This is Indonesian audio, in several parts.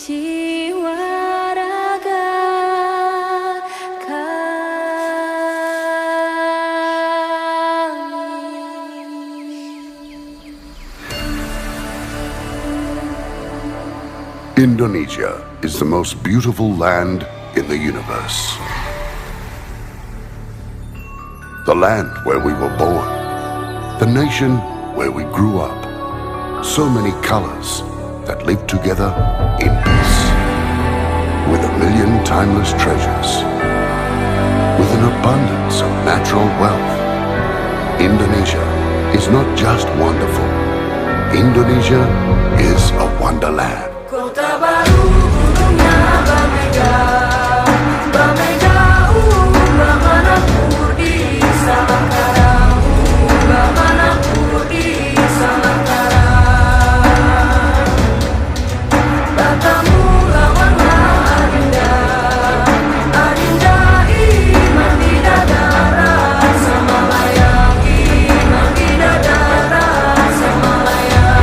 jiwa raga kami. Indonesia is the most beautiful land in the universe. The land where we were born. The nation where we grew up. So many colors that live together in peace. With a million timeless treasures. With an abundance of natural wealth. Indonesia is not just wonderful. Indonesia is a wonderland. Kota baru gunungnya Bamega, Bamega Bamanakur di Salangkara, Bamanakur di Salangkara. Batamu lawanlah Adinda, Adinda iman bidadara, sama layak iman bidadara, sama layak.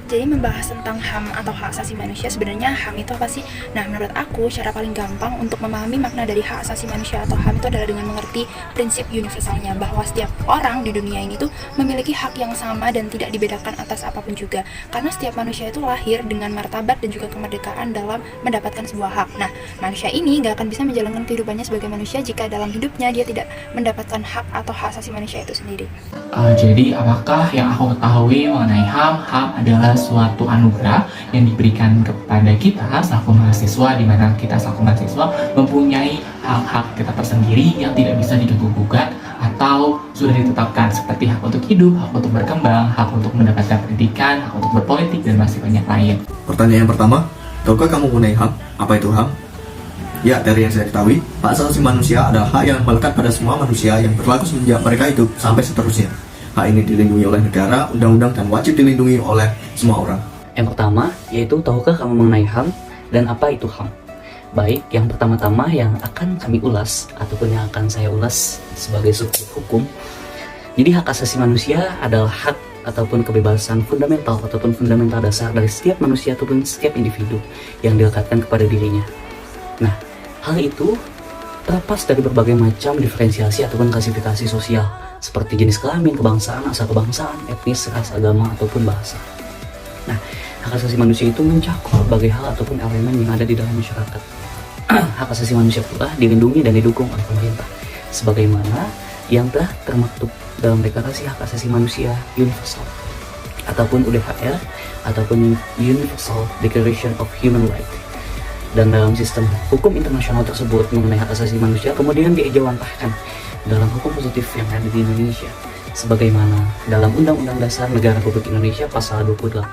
Jadi membahas tentang HAM atau hak asasi manusia, sebenarnya HAM itu apa sih? Nah, menurut aku cara paling gampang untuk memahami makna dari hak asasi manusia atau HAM itu adalah dengan mengerti prinsip universalnya, bahwa setiap orang di dunia ini tuh memiliki hak yang sama dan tidak dibedakan atas apapun juga. Karena setiap manusia itu lahir dengan martabat dan juga kemerdekaan dalam mendapatkan sebuah hak. Nah, manusia ini gak akan bisa menjalankan kehidupannya sebagai manusia jika dalam hidupnya dia tidak mendapatkan hak atau hak asasi manusia itu sendiri. Jadi apakah yang aku ketahui mengenai HAM? HAM adalah suatu anugerah yang diberikan kepada kita selaku mahasiswa, di mana kita selaku mahasiswa mempunyai hak-hak kita tersendiri yang tidak bisa diganggu-gugat atau sudah ditetapkan, seperti hak untuk hidup, hak untuk berkembang, hak untuk mendapatkan pendidikan, hak untuk berpolitik, dan masih banyak lain. Pertanyaan yang pertama, tahukah kamu mengenai HAM? Apa itu HAM? Ya, dari yang saya ketahui, hak asasi manusia adalah hak yang melekat pada semua manusia yang berlaku semenjak mereka hidup sampai seterusnya. Hak ini dilindungi oleh negara, undang-undang, dan wajib dilindungi oleh semua orang. Yang pertama, yaitu tahukah kamu mengenai HAM dan apa itu HAM? Baik, yang pertama-tama yang akan kami ulas, ataupun yang akan saya ulas sebagai subjek hukum. Jadi hak asasi manusia adalah hak ataupun kebebasan fundamental ataupun fundamental dasar dari setiap manusia ataupun setiap individu yang dilekatkan kepada dirinya. Nah, hal itu terlepas dari berbagai macam diferensiasi ataupun klasifikasi sosial, seperti jenis kelamin, kebangsaan, asal kebangsaan, etnis, ras, agama, ataupun bahasa. Nah, hak asasi manusia itu mencakup berbagai hal ataupun elemen yang ada di dalam masyarakat. Hak asasi manusia pula dilindungi dan didukung oleh pemerintah, sebagaimana yang telah termaktub dalam Deklarasi Hak Asasi Manusia Universal, ataupun UDHR, ataupun Universal Declaration of Human Rights. Dan dalam sistem hukum internasional tersebut mengenai hak asasi manusia kemudian diejawantahkan dalam hukum positif yang ada di Indonesia, sebagaimana dalam Undang-Undang Dasar Negara Republik Indonesia pasal 28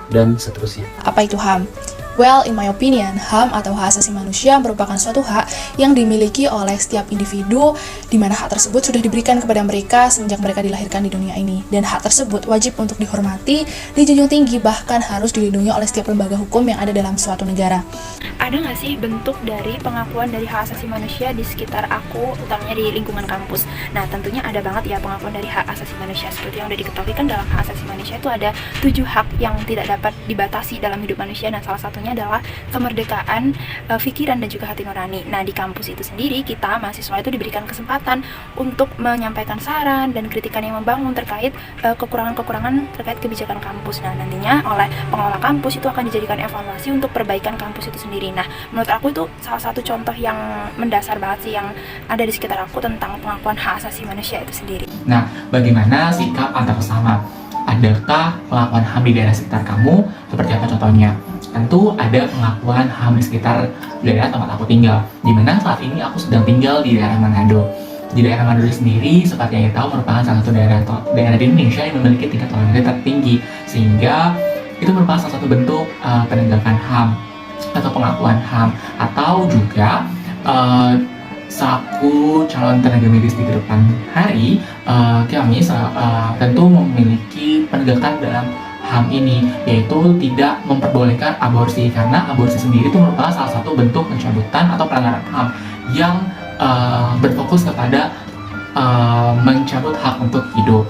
dan seterusnya. Apa itu HAM? Well, in my opinion, HAM atau hak asasi manusia merupakan suatu hak yang dimiliki oleh setiap individu, di mana hak tersebut sudah diberikan kepada mereka semenjak mereka dilahirkan di dunia ini. Dan hak tersebut wajib untuk dihormati, dijunjung tinggi, bahkan harus dilindungi oleh setiap lembaga hukum yang ada dalam suatu negara. Ada nggak sih bentuk dari pengakuan dari hak asasi manusia di sekitar aku, utamanya di lingkungan kampus? Nah, tentunya ada banget ya pengakuan dari hak asasi manusia. Seperti yang udah diketahui kan, dalam hak asasi manusia itu ada 7 hak yang tidak dapat dibatasi dalam hidup manusia. Nah, salah satunya adalah kemerdekaan pikiran dan juga hati nurani. Nah, di kampus itu sendiri, kita mahasiswa itu diberikan kesempatan untuk menyampaikan saran dan kritikan yang membangun terkait kekurangan-kekurangan terkait kebijakan kampus. Nah, nantinya oleh pengelola kampus itu akan dijadikan evaluasi untuk perbaikan kampus itu sendiri. Nah, menurut aku itu salah satu contoh yang mendasar banget sih yang ada di sekitar aku tentang pengakuan hak asasi manusia itu sendiri. Nah, bagaimana sikap antar sesama? Adakah pengakuan HAM di daerah sekitar kamu? Seperti apa contohnya? Tentu ada pengakuan HAM di sekitar daerah tempat aku tinggal, di mana saat ini aku sedang tinggal di daerah Manado. Di daerah Manado sendiri, seperti yang kita tahu, merupakan salah satu daerah di Indonesia yang memiliki tingkat toleransi tertinggi, sehingga itu merupakan salah satu bentuk penegakan HAM atau pengakuan HAM. Atau juga selaku calon tenaga medis di kedepan hari, kami tentu memiliki penegakan dalam HAM ini, yaitu tidak memperbolehkan aborsi, karena aborsi sendiri itu merupakan salah satu bentuk pencabutan atau pelanggaran HAM yang berfokus kepada mencabut hak untuk hidup.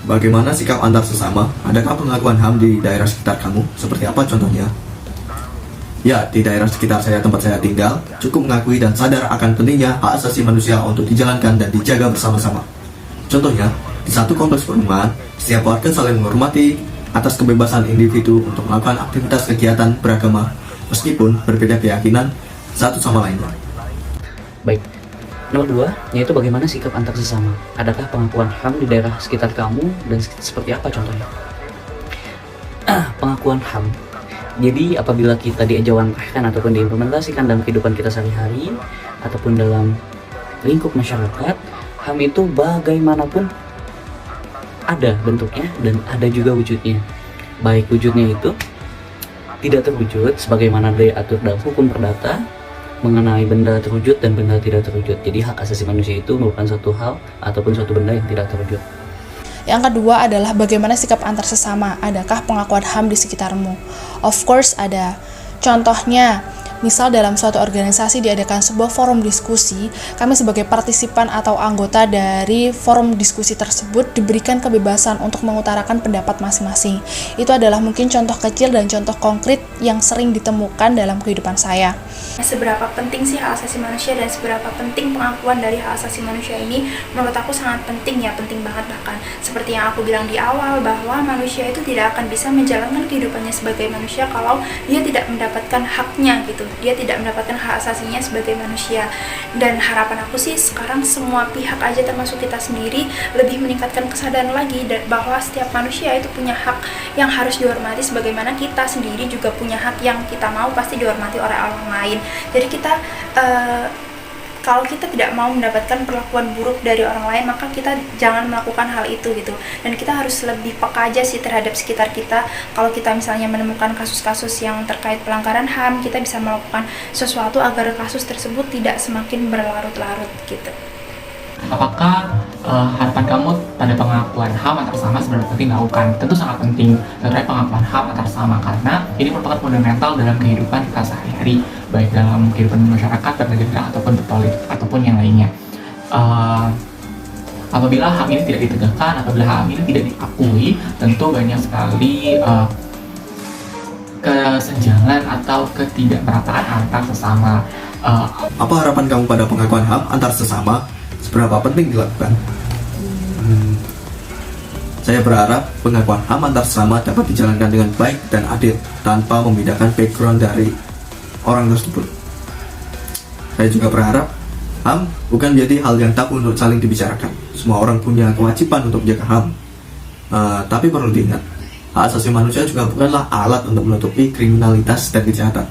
Bagaimana sikap antar sesama? Adakah pengakuan HAM di daerah sekitar kamu? Seperti apa contohnya? Ya, di daerah sekitar saya tempat saya tinggal, cukup mengakui dan sadar akan pentingnya hak asasi manusia untuk dijalankan dan dijaga bersama-sama. Contohnya, di satu kompleks perumahan, setiap warga saling menghormati atas kebebasan individu untuk melakukan aktivitas kegiatan beragama meskipun berbeda keyakinan satu sama lainnya. Baik. Nomor 2, yaitu bagaimana sikap antar sesama. Adakah pengakuan HAM di daerah sekitar kamu dan seperti apa contohnya? Pengakuan HAM. Jadi apabila kita diajarkan ataupun diimplementasikan dalam kehidupan kita sehari-hari ataupun dalam lingkup masyarakat, HAM itu bagaimanapun ada bentuknya dan ada juga wujudnya. Baik wujudnya itu tidak terwujud sebagaimana diatur dalam hukum perdata mengenai benda terwujud dan benda tidak terwujud. Jadi hak asasi manusia itu merupakan suatu hal ataupun suatu benda yang tidak terwujud. Yang kedua adalah bagaimana sikap antar sesama. Adakah pengakuan HAM di sekitarmu? Of course ada. Contohnya, misal dalam suatu organisasi diadakan sebuah forum diskusi, kami sebagai partisipan atau anggota dari forum diskusi tersebut diberikan kebebasan untuk mengutarakan pendapat masing-masing. Itu adalah mungkin contoh kecil dan contoh konkret yang sering ditemukan dalam kehidupan saya. Seberapa penting sih hak asasi manusia dan seberapa penting pengakuan dari hak asasi manusia ini, menurut aku sangat penting ya, penting banget. Bahkan seperti yang aku bilang di awal, bahwa manusia itu tidak akan bisa menjalankan kehidupannya sebagai manusia kalau dia tidak mendapatkan haknya gitu, dia tidak mendapatkan hak asasinya sebagai manusia. Dan harapan aku sih sekarang semua pihak aja termasuk kita sendiri lebih meningkatkan kesadaran lagi bahwa setiap manusia itu punya hak yang harus dihormati, sebagaimana kita sendiri juga punya hak yang kita mau pasti dihormati oleh orang lain. Jadi kita kalau kita tidak mau mendapatkan perlakuan buruk dari orang lain, maka kita jangan melakukan hal itu gitu. Dan kita harus lebih peka aja sih terhadap sekitar kita. Kalau kita misalnya menemukan kasus-kasus yang terkait pelanggaran HAM, kita bisa melakukan sesuatu agar kasus tersebut tidak semakin berlarut-larut gitu. Apakah harapan kamu pada pengakuan HAM antar sesama seberapa penting dilakukan? Tentu sangat penting terkait pengakuan HAM antar sesama karena ini merupakan fundamental dalam kehidupan kita sehari-hari, baik dalam kehidupan masyarakat, bernegara ataupun berpolitik ataupun yang lainnya. Apabila HAM ini tidak ditegakkan, apabila HAM ini tidak diakui, tentu banyak sekali kesenjangan atau ketidakmerataan antar sesama. Apa harapan kamu pada pengakuan HAM antar sesama? Seberapa penting dilakukan? Saya berharap pengakuan HAM antar sesama dapat dijalankan dengan baik dan adil tanpa membedakan background dari orang tersebut. Saya juga berharap HAM bukan menjadi hal yang tabu untuk saling dibicarakan. Semua orang punya kewajiban untuk menjaga HAM. Tapi perlu diingat, hak asasi manusia juga bukanlah alat untuk menutupi kriminalitas dan kejahatan.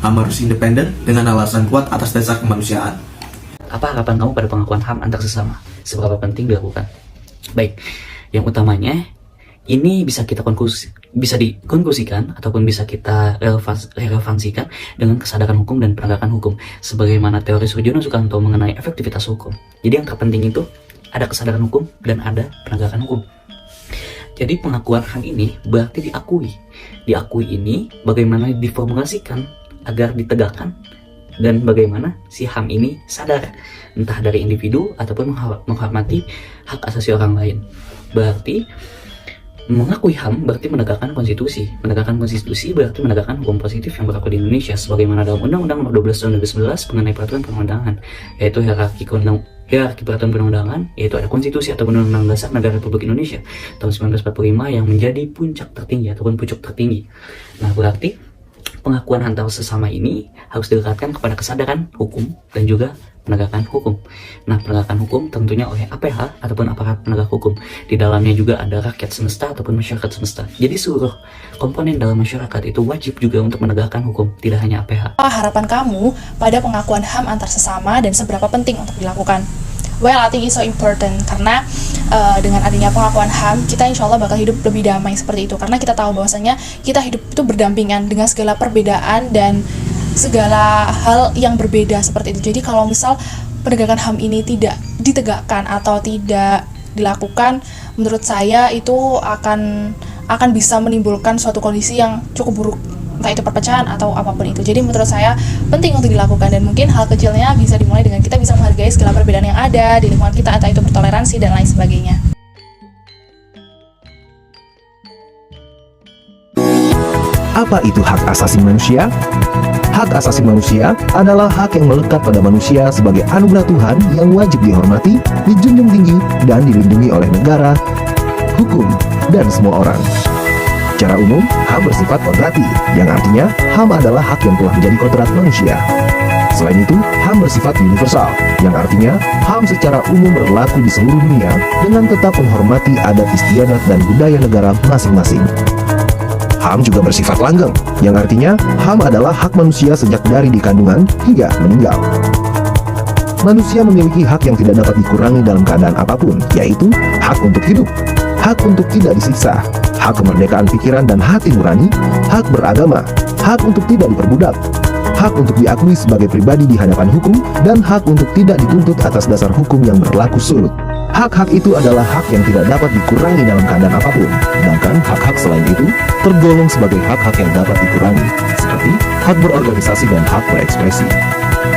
HAM harus independen dengan alasan kuat atas dasar kemanusiaan. Apa harapan kamu pada pengakuan HAM antar sesama? Seberapa penting dilakukan? Baik, yang utamanya ini bisa dikonklusikan ataupun bisa kita relevansikan dengan kesadaran hukum dan penegakan hukum, sebagaimana teori Surjono Sukanto mengenai efektivitas hukum. Jadi yang terpenting itu ada kesadaran hukum dan ada penegakan hukum. Jadi pengakuan HAM ini berarti diakui. Diakui ini bagaimana diformulasikan agar ditegakkan dan bagaimana si HAM ini sadar, entah dari individu ataupun menghormati hak asasi orang lain. Berarti mengakui HAM berarti menegakkan konstitusi. Menegakkan konstitusi berarti menegakkan hukum positif yang berlaku di Indonesia, sebagaimana dalam Undang-Undang Nomor 12 Tahun 2011 mengenai peraturan perundang-undangan, yaitu hierarki peraturan perundang-undangan, yaitu ada konstitusi atau Undang-Undang Dasar Negara Republik Indonesia tahun 1945 yang menjadi puncak tertinggi ataupun pucuk tertinggi. Nah, berarti pengakuan antar sesama ini harus dilekatkan kepada kesadaran hukum dan juga penegakan hukum. Nah, penegakan hukum tentunya oleh APH ataupun aparat penegak hukum. Di dalamnya juga ada rakyat semesta ataupun masyarakat semesta. Jadi seluruh komponen dalam masyarakat itu wajib juga untuk menegakkan hukum, tidak hanya APH. Apa harapan kamu pada pengakuan HAM antar sesama dan seberapa penting untuk dilakukan? Well, I think it's so important karena dengan adanya pengakuan HAM, kita insya Allah bakal hidup lebih damai seperti itu. Karena kita tahu bahwasanya kita hidup itu berdampingan dengan segala perbedaan dan segala hal yang berbeda seperti itu. Jadi kalau misal penegakan HAM ini tidak ditegakkan atau tidak dilakukan, menurut saya itu akan bisa menimbulkan suatu kondisi yang cukup buruk, entah itu perpecahan atau apapun itu. Jadi menurut saya penting untuk dilakukan, dan mungkin hal kecilnya bisa dimulai dengan kita bisa menghargai segala perbedaan yang ada di lingkungan kita, entah itu bertoleransi dan lain sebagainya. Apa itu hak asasi manusia? Hak asasi manusia adalah hak yang melekat pada manusia sebagai anugerah Tuhan yang wajib dihormati, dijunjung tinggi, dan dilindungi oleh negara, hukum, dan semua orang. Secara umum, HAM bersifat kodrati, yang artinya HAM adalah hak yang telah menjadi kodrat manusia. Selain itu, HAM bersifat universal, yang artinya HAM secara umum berlaku di seluruh dunia dengan tetap menghormati adat istiadat dan budaya negara masing-masing. HAM juga bersifat langgeng, yang artinya HAM adalah hak manusia sejak dari dikandungan hingga meninggal. Manusia memiliki hak yang tidak dapat dikurangi dalam keadaan apapun, yaitu hak untuk hidup, hak untuk tidak disiksa, hak kemerdekaan pikiran dan hati nurani, hak beragama, hak untuk tidak diperbudak, hak untuk diakui sebagai pribadi di hadapan hukum, dan hak untuk tidak dituntut atas dasar hukum yang berlaku surut. Hak-hak itu adalah hak yang tidak dapat dikurangi dalam keadaan apapun, sedangkan hak-hak selain itu tergolong sebagai hak-hak yang dapat dikurangi, seperti hak berorganisasi dan hak berekspresi.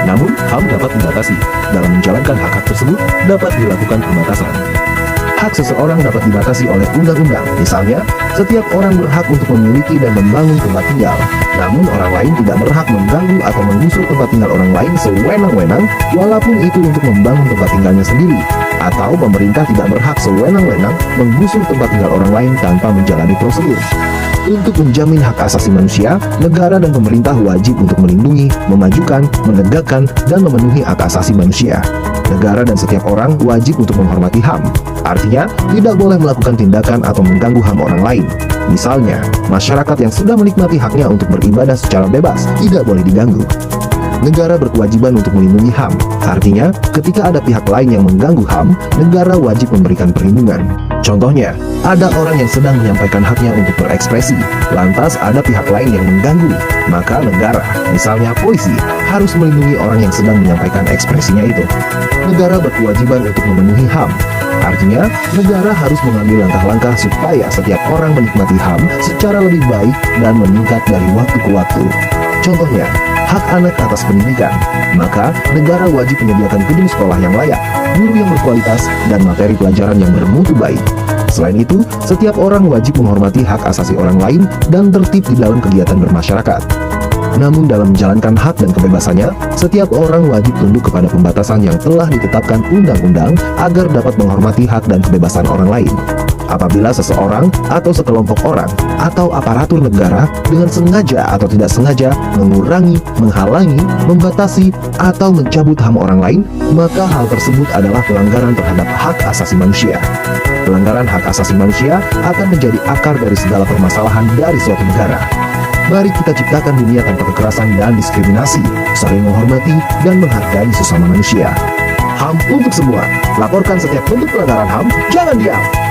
Namun, HAM dapat dibatasi. Dalam menjalankan hak-hak tersebut, dapat dilakukan pembatasan. Hak seseorang dapat dibatasi oleh undang-undang. Misalnya, setiap orang berhak untuk memiliki dan membangun tempat tinggal. Namun, orang lain tidak berhak mengganggu atau menggusur tempat tinggal orang lain sewenang-wenang, walaupun itu untuk membangun tempat tinggalnya sendiri. Atau pemerintah tidak berhak sewenang-wenang menggusur tempat tinggal orang lain tanpa menjalani prosedur. Untuk menjamin hak asasi manusia, negara dan pemerintah wajib untuk melindungi, memajukan, menegakkan, dan memenuhi hak asasi manusia. Negara dan setiap orang wajib untuk menghormati HAM. Artinya, tidak boleh melakukan tindakan atau mengganggu HAM orang lain. Misalnya, masyarakat yang sudah menikmati haknya untuk beribadah secara bebas tidak boleh diganggu. Negara berkewajiban untuk melindungi HAM. Artinya, ketika ada pihak lain yang mengganggu HAM, negara wajib memberikan perlindungan. Contohnya, ada orang yang sedang menyampaikan haknya untuk berekspresi, lantas ada pihak lain yang mengganggu, maka negara, misalnya polisi, harus melindungi orang yang sedang menyampaikan ekspresinya itu. Negara berkewajiban untuk memenuhi HAM. Artinya, negara harus mengambil langkah-langkah supaya setiap orang menikmati HAM secara lebih baik dan meningkat dari waktu ke waktu. Contohnya, hak anak atas pendidikan, maka negara wajib menyediakan gedung sekolah yang layak, guru yang berkualitas, dan materi pelajaran yang bermutu baik. Selain itu, setiap orang wajib menghormati hak asasi orang lain dan tertib di dalam kegiatan bermasyarakat. Namun dalam menjalankan hak dan kebebasannya, setiap orang wajib tunduk kepada pembatasan yang telah ditetapkan undang-undang agar dapat menghormati hak dan kebebasan orang lain. Apabila seseorang atau sekelompok orang atau aparatur negara dengan sengaja atau tidak sengaja mengurangi, menghalangi, membatasi, atau mencabut HAM orang lain, maka hal tersebut adalah pelanggaran terhadap hak asasi manusia. Pelanggaran hak asasi manusia akan menjadi akar dari segala permasalahan dari suatu negara. Mari kita ciptakan dunia tanpa kekerasan dan diskriminasi, saling menghormati dan menghargai sesama manusia. HAM untuk semua. Laporkan setiap bentuk pelanggaran HAM, jangan diam.